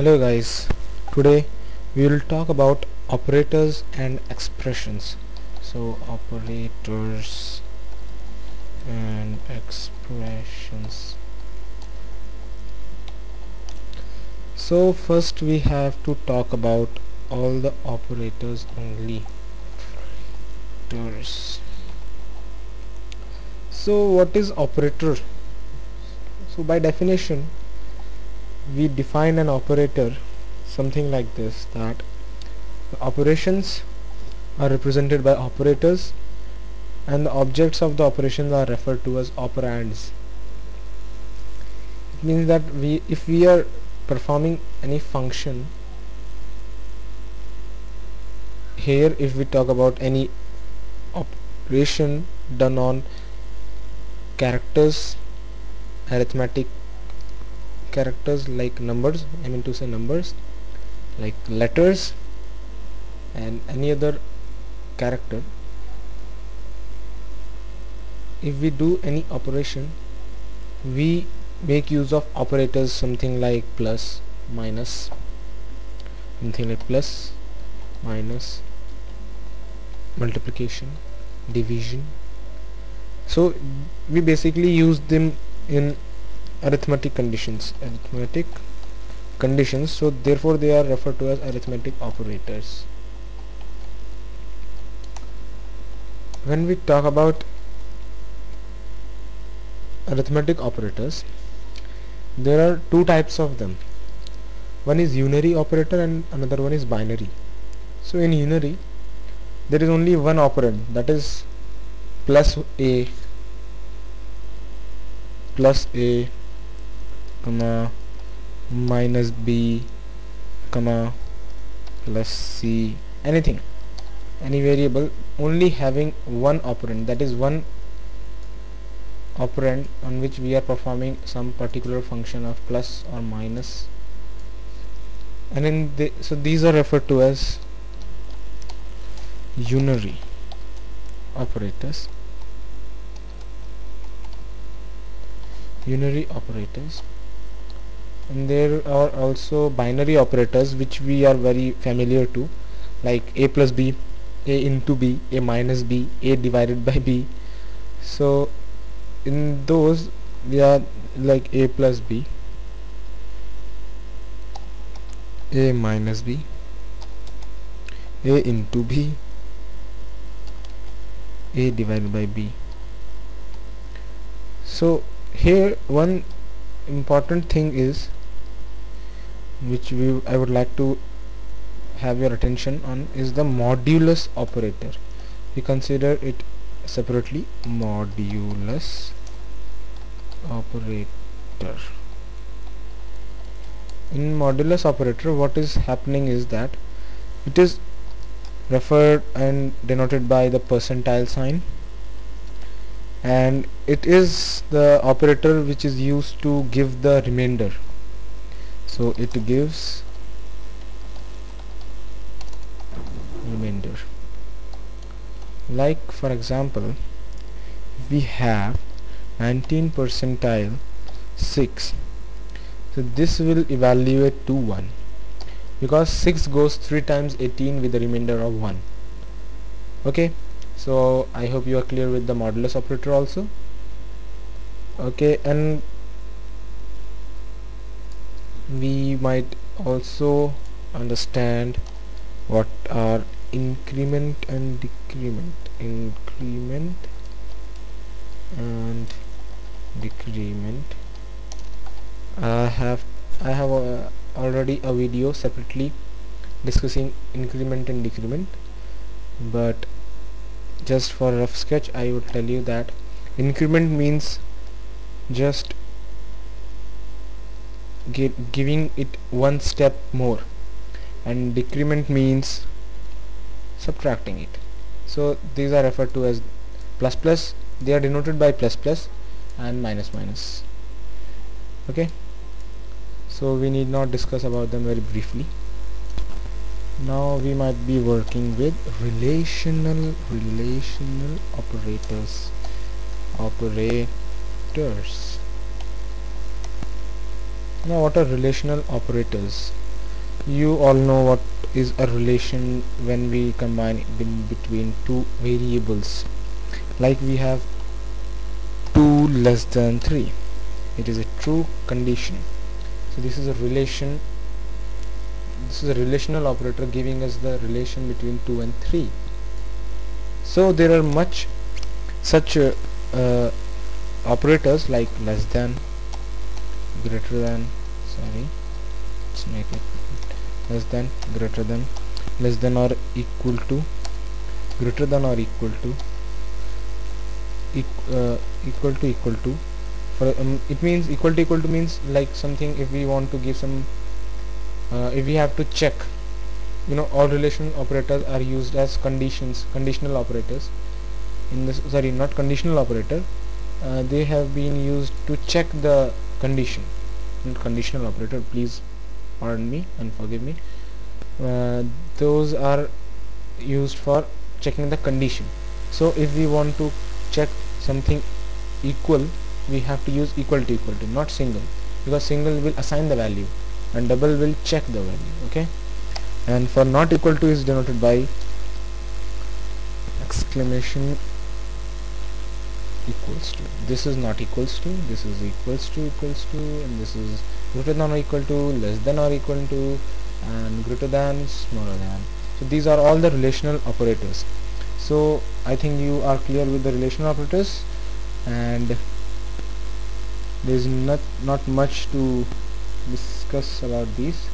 Hello guys, today we will talk about operators and expressions. So operators and expressions. So first we have to talk about all the operators only. Operators. So what is operator? So by definition we define an operator something like this, that the operations are represented by operators and the objects of the operations are referred to as operands. It means that if we are performing any function here, if we talk about any operation done on characters, arithmetic characters like numbers, I mean to say numbers, like letters and any other character, if we do any operation we make use of operators, something like plus, minus, something like plus, minus, multiplication, division. So we basically use them in arithmetic conditions, so therefore they are referred to as arithmetic operators. When we talk about arithmetic operators, there are two types of them. One is unary operator and another one is binary. So in unary there is only one operand, that is plus a comma minus b comma plus c, anything, any variable only having one operand, that is one operand on which we are performing some particular function of plus or minus, and then so these are referred to as unary operators. And there are also binary operators which we are very familiar to, like a plus b, a into b, a minus b, a divided by b. So in those we are like a plus b, a minus b, a into b, a divided by b. So here one important thing is which I would like to have your attention on is the modulus operator. We consider it separately, modulus operator. In modulus operator what is happening is that it is referred and denoted by the percentile sign, and it is the operator which is used to give the remainder. So it gives remainder. Like for example, we have 19 percentile 6, so this will evaluate to 1 because 6 goes 3 times 18 with the remainder of 1. Okay, so I hope you are clear with the modulus operator also. Okay, and we might also understand what are increment and decrement. I have already a video separately discussing increment and decrement, but just for a rough sketch I would tell you that increment means just giving it one step more, and decrement means subtracting it. So these are referred to as plus plus, they are denoted by plus plus and minus minus. Okay, so we need not discuss about them very briefly. Now we might be working with relational operators. Now what are relational operators? You all know what is a relation when we combine between two variables. Like we have 2 less than 3. It is a true condition. So this is a relation. This is a relational operator giving us the relation between 2 and 3. So there are much such operators like less than, greater than, sorry, let's make it less than, greater than, less than or equal to, greater than or equal to, equal to. For it means equal to means like something. If we want to give some, if we have to check, all relation operators are used as conditional operators. In this, sorry, not conditional operator, they have been used to check the condition. Not conditional operator, please pardon me and forgive me. Those are used for checking the condition. So if we want to check something equal, we have to use equal to, not single, because single will assign the value and double will check the value. Okay, and for not equal to is denoted by exclamation equals to. This is not equals to, this is equals to, and this is greater than or equal to, less than or equal to, and greater than, smaller than. So these are all the relational operators. So I think you are clear with the relational operators, and there is not much to discuss about these.